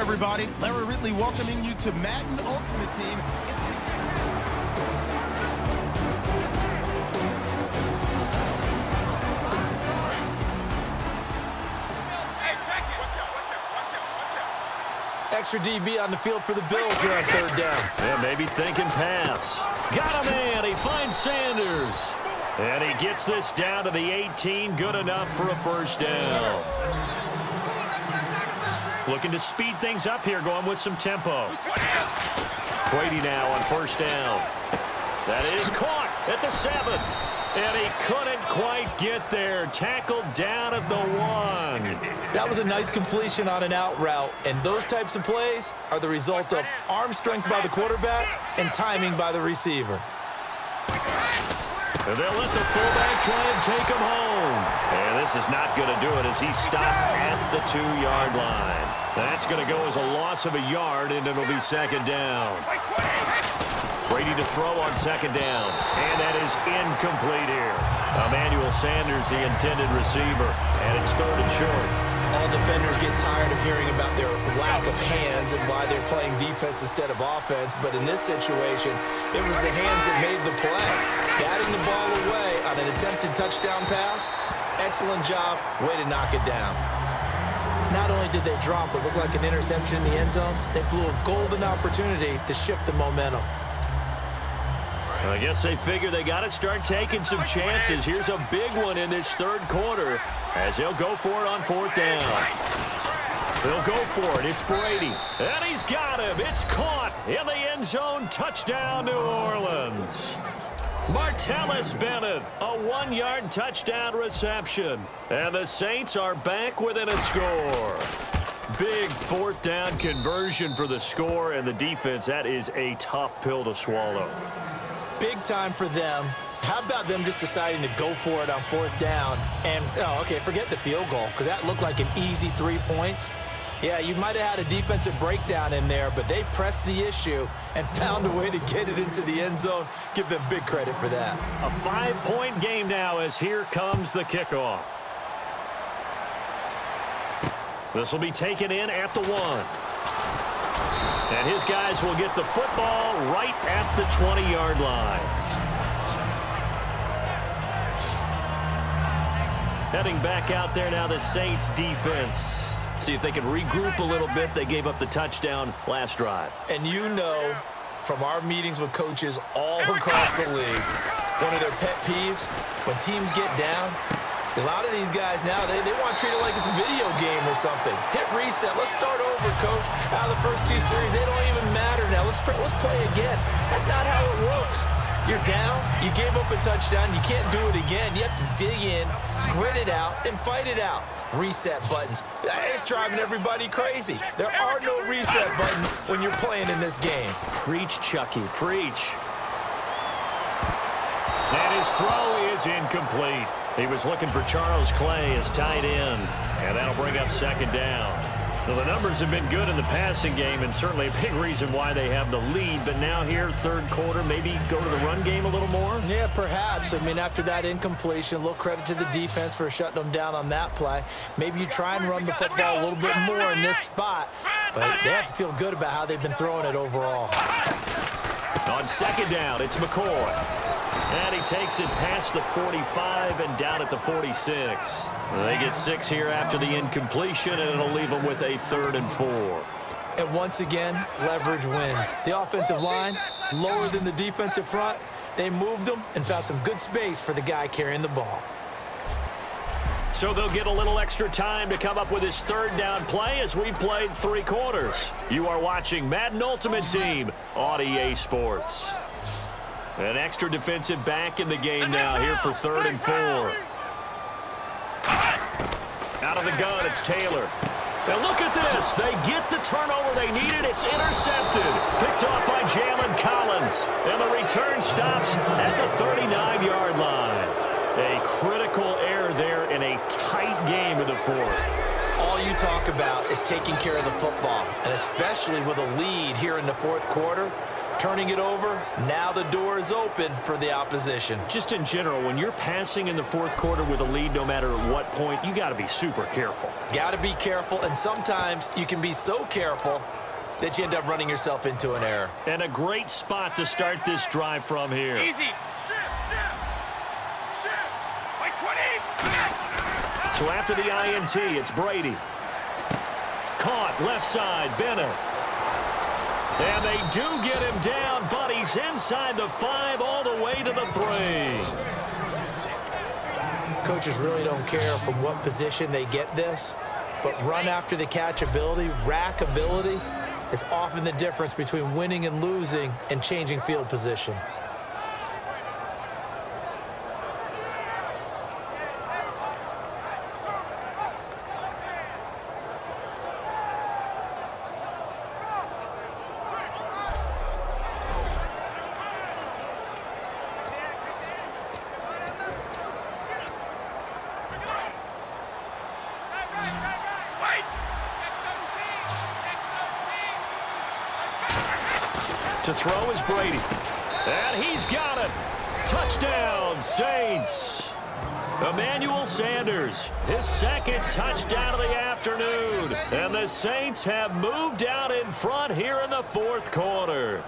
everybody. Larry Ridley welcoming you to Madden Ultimate Team. Extra DB on the field for the Bills here on third down. Yeah, maybe thinking pass. Got a man. He finds Sanders. And he gets this down to the 18. Good enough for a first down. Looking to speed things up here, going with some tempo. Brady now on first down. That is caught at the 7th. And he couldn't quite get there. Tackled down at the 1. That was a nice completion on an out route. And those types of plays are the result of arm strength by the quarterback and timing by the receiver. And they'll let the fullback try and take him home. And this is not going to do it as he's stopped at the 2-yard line. That's going to go as a loss of a yard, and it'll be second down. Brady to throw on second down. And that is incomplete here. Emmanuel Sanders, the intended receiver. And it's third and short. All defenders get tired of hearing about their lack of hands and why they're playing defense instead of offense. But in this situation, it was the hands that made the play. Batting the ball away on an attempted touchdown pass. Excellent job. Way to knock it down. Not only did they drop what looked like an interception in the end zone, they blew a golden opportunity to shift the momentum. I guess they figure they got to start taking some chances. Here's a big one in this third quarter as he'll go for it on fourth down. He'll go for it. It's Brady. And he's got him. It's caught in the end zone. Touchdown, New Orleans. Martellus Bennett, a 1-yard touchdown reception. And the Saints are back within a score. Big fourth down conversion for the score, and the defense, that is a tough pill to swallow. Big time for them. How about them just deciding to go for it on fourth down? And, okay, forget the field goal, because that looked like an easy 3 points. Yeah, you might have had a defensive breakdown in there, but they pressed the issue and found a way to get it into the end zone. Give them big credit for that. A 5-point game now as here comes the kickoff. This will be taken in at the 1. And his guys will get the football right at the 20-yard line. Heading back out there now, the Saints defense. See if they can regroup a little bit. They gave up the touchdown last drive. And you know from our meetings with coaches all across the league, one of their pet peeves, when teams get down, a lot of these guys now, they want to treat it like it's a video game or something. Hit reset. Let's start over, coach. Out of the first 2 series, they don't even matter now. Let's play again. That's not how it works. You're down. You gave up a touchdown. You can't do it again. You have to dig in, grit it out, and fight it out. Reset buttons. It's driving everybody crazy. There are no reset buttons when you're playing in this game. Preach, Chucky. Preach. And his throw is incomplete. He was looking for Charles Clay as tight end, and that'll bring up second down. Well, the numbers have been good in the passing game, and certainly a big reason why they have the lead. But now here, third quarter, maybe go to the run game a little more? Yeah, perhaps. I mean, after that incompletion, a little credit to the defense for shutting them down on that play. Maybe you try and run the football a little bit more in this spot, but they have to feel good about how they've been throwing it overall. On second down, it's McCoy. And he takes it past the 45 and down at the 46. They get 6 here after the incompletion, and it'll leave them with a 3rd and 4. And once again, leverage wins. The offensive line, lower than the defensive front. They moved them and found some good space for the guy carrying the ball. So they'll get a little extra time to come up with his third down play as we played 3 quarters. You are watching Madden Ultimate Team on EA Sports. An extra defensive back in the game now here for 3rd and 4. Out of the gun, it's Taylor. Now look at this. They get the turnover they needed. It's intercepted. Picked off by Jalen Collins. And the return stops at the 39-yard line. A critical error there in a tight game in the 4th. All you talk about is taking care of the football, and especially with a lead here in the 4th quarter. turning it over. Now the door is open for the opposition. Just in general, when you're passing in the fourth quarter with a lead, no matter at what point, you got to be super careful. Got to be careful, and sometimes you can be so careful that you end up running yourself into an error. And a great spot to start this drive from here. Easy. Like 20. So after the INT, it's Brady. Caught left side, Bennett. And they do get him down, but he's inside the 5 all the way to the 3. Coaches really don't care from what position they get this, but run after the catch ability, rack ability, is often the difference between winning and losing and changing field position. To throw is Brady. And he's got it. Touchdown, Saints. Emmanuel Sanders, his second touchdown of the afternoon. And the Saints have moved out in front here in the fourth quarter.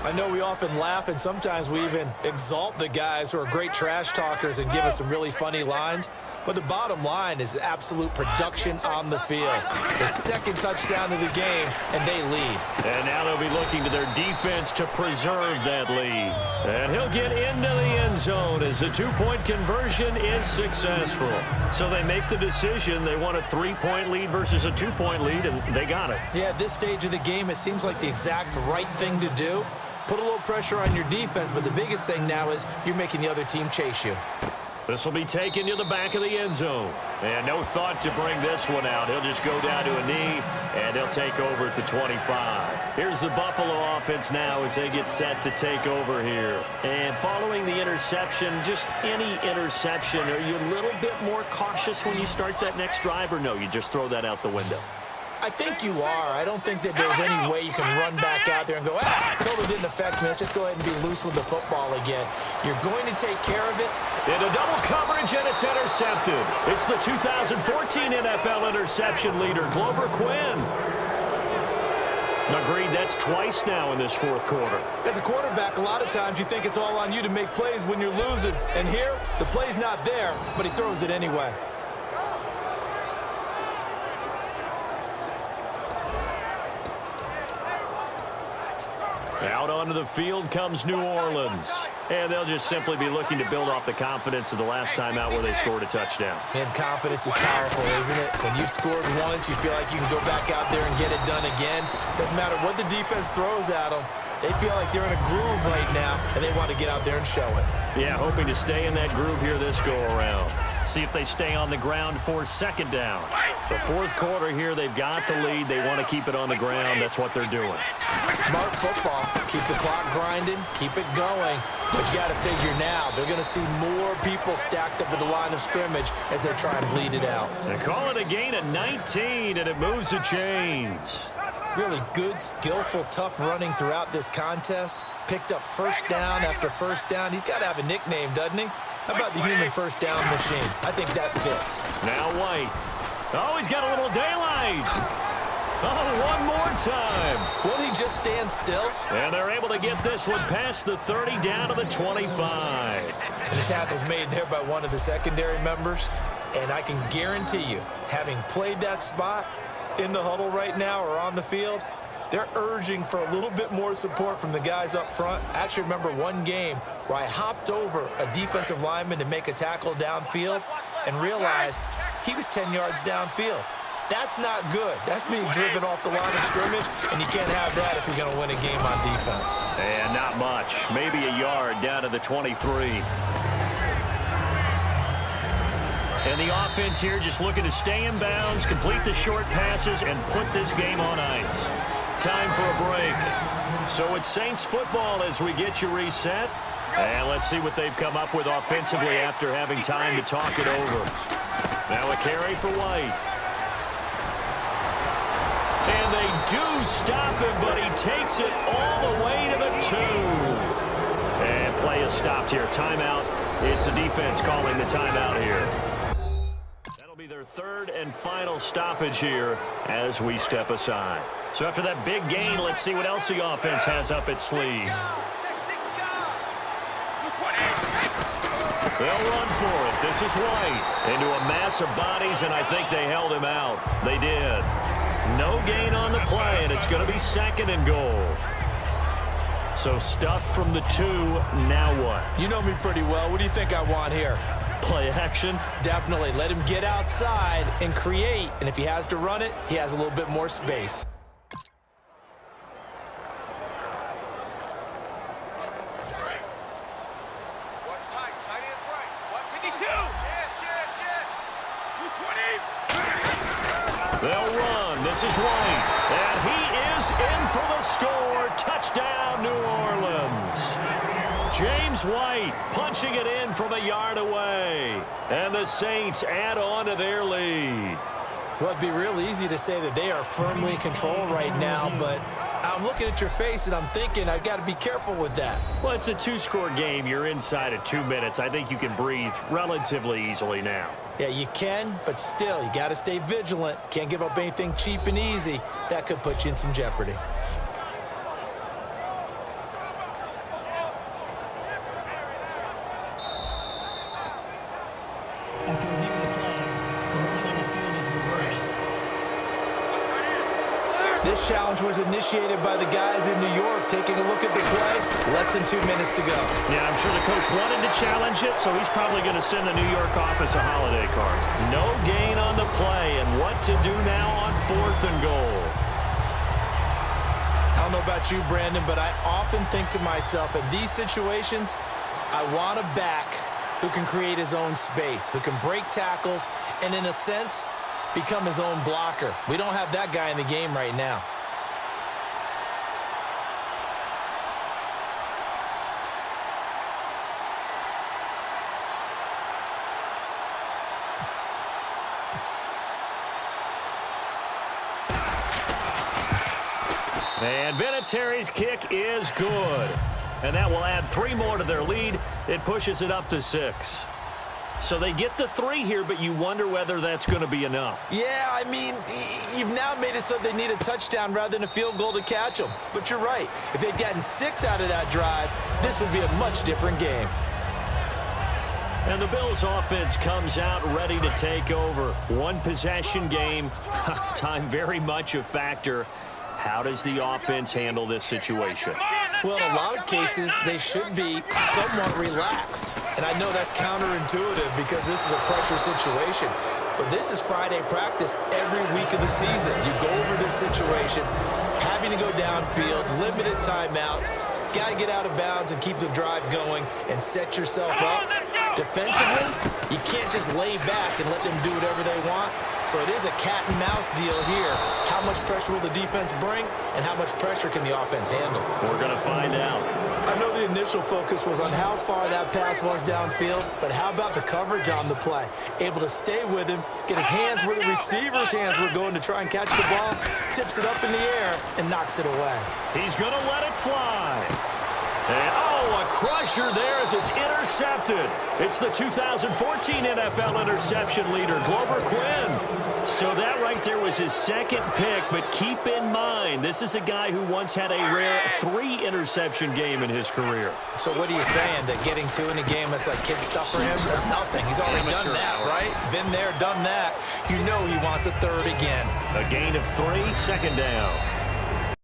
I know we often laugh, and sometimes we even exalt the guys who are great trash talkers and give us some really funny lines. But the bottom line is absolute production on the field. The second touchdown of the game, and they lead. And now they'll be looking to their defense to preserve that lead. And he'll get into the end zone as the two-point conversion is successful. So they make the decision. They want a 3-point lead versus a 2-point lead, and they got it. Yeah, at this stage of the game, it seems like the exact right thing to do. Put a little pressure on your defense, but the biggest thing now is you're making the other team chase you. This will be taken to the back of the end zone. And no thought to bring this one out. He'll just go down to a knee, and they'll take over at the 25. Here's the Buffalo offense now as they get set to take over here. And following the interception, just any interception, are you a little bit more cautious when you start that next drive, or no, you just throw that out the window? I think you are. I don't think that there's any way you can run back out there and go, totally didn't affect me. Let's just go ahead and be loose with the football again. You're going to take care of it. Into double coverage, and it's intercepted. It's the 2014 NFL interception leader, Glover Quinn. Agreed, that's twice now in this fourth quarter. As a quarterback, a lot of times you think it's all on you to make plays when you're losing. And here, the play's not there, but he throws it anyway. Out onto the field comes New Orleans. And they'll just simply be looking to build off the confidence of the last time out where they scored a touchdown. And confidence is powerful, isn't it? When you've scored once, you feel like you can go back out there and get it done again. Doesn't matter what the defense throws at them. They feel like they're in a groove right now, and they want to get out there and show it. Yeah, hoping to stay in that groove here this go-around. See if they stay on the ground for second down. The fourth quarter here, they've got the lead. They want to keep it on the ground. That's what they're doing. Smart football. Keep the clock grinding. Keep it going. But you got to figure now, they're going to see more people stacked up at the line of scrimmage as they try and bleed it out. They call it a gain of 19, and it moves the chains. Really good, skillful, tough running throughout this contest. Picked up first down after first down. He's got to have a nickname, doesn't he? How about the human first down machine? I think that fits. Now White. Oh, he's got a little daylight. Oh, one more time. Won't he just stand still? And they're able to get this one past the 30 down to the 25. And the tackle's made there by one of the secondary members. And I can guarantee you, having played that spot in the huddle right now or on the field, they're urging for a little bit more support from the guys up front. I actually remember one game where I hopped over a defensive lineman to make a tackle downfield and realized he was 10 yards downfield. That's not good. That's being driven off the line of scrimmage, and you can't have that if you're going to win a game on defense. And not much. Maybe a yard down to the 23. And the offense here just looking to stay in bounds, complete the short passes, and put this game on ice. Time for a break. So it's Saints football as we get you reset. And let's see what they've come up with offensively after having time to talk it over. Now a carry for White. And they do stop him, but he takes it all the way to the 2. And play is stopped here. Timeout. It's the defense calling the timeout here. That'll be their third and final stoppage here as we step aside. So after that big gain, let's see what else the offense has up its sleeve. They'll run for it. This is White into a mass of bodies, and I think they held him out. They did. No gain on the play, and it's going to be 2nd and goal. So stuffed from the 2. Now what? You know me pretty well. What do you think I want here? Play action? Definitely. Let him get outside and create, and if he has to run it, he has a little bit more space. They'll run. This is White. And he is in for the score. Touchdown, New Orleans. James White punching it in from a yard away. And the Saints add on to their lead. Well, it'd be real easy to say that they are firmly in control right now, but I'm looking at your face and I'm thinking I've got to be careful with that. Well, it's a 2-score game. You're inside of 2 minutes. I think you can breathe relatively easily now. Yeah, you can, but still, you got to stay vigilant. Can't give up anything cheap and easy. That could put you in some jeopardy. After reviewing the play, the ruling on the field is reversed. This challenge was initiated by the guys in New York. Taking a look at the play, less than 2 minutes to go. Yeah, I'm sure the coach wanted to challenge it, so he's probably going to send the New York office a holiday card. No gain on the play, and what to do now on 4th and goal. I don't know about you, Brandon, but I often think to myself, in these situations, I want a back who can create his own space, who can break tackles, and in a sense, become his own blocker. We don't have that guy in the game right now. And Vinatieri's kick is good. And that will add 3 more to their lead. It pushes it up to 6. So they get the 3 here, but you wonder whether that's going to be enough. Yeah, I mean, you've now made it so they need a touchdown rather than a field goal to catch them. But you're right. If they'd gotten 6 out of that drive, this would be a much different game. And the Bills offense comes out ready to take over. 1 possession game. Time very much a factor. How does the offense handle this situation? Well, in a lot of cases, they should be somewhat relaxed. And I know that's counterintuitive because this is a pressure situation. But this is Friday practice every week of the season. You go over this situation, having to go downfield, limited timeouts, got to get out of bounds and keep the drive going and set yourself up. Defensively, you can't just lay back and let them do whatever they want. So it is a cat and mouse deal here. How much pressure will the defense bring, and how much pressure can the offense handle? We're going to find out. I know the initial focus was on how far that pass was downfield, but how about the coverage on the play? Able to stay with him, get his hands where the receiver's hands were going to try and catch the ball, tips it up in the air, and knocks it away. He's going to let it fly. And, a crusher there as it's intercepted. It's the 2014 NFL interception leader, Glover Quinn. So that right there was his 2nd pick, but keep in mind, this is a guy who once had a rare 3-interception game in his career. So what are you saying, that getting 2 in a game, that's like kid stuff for him? That's nothing. He's already done that, right? Been there, done that. You know he wants a 3rd again. A gain of 3, 2nd down.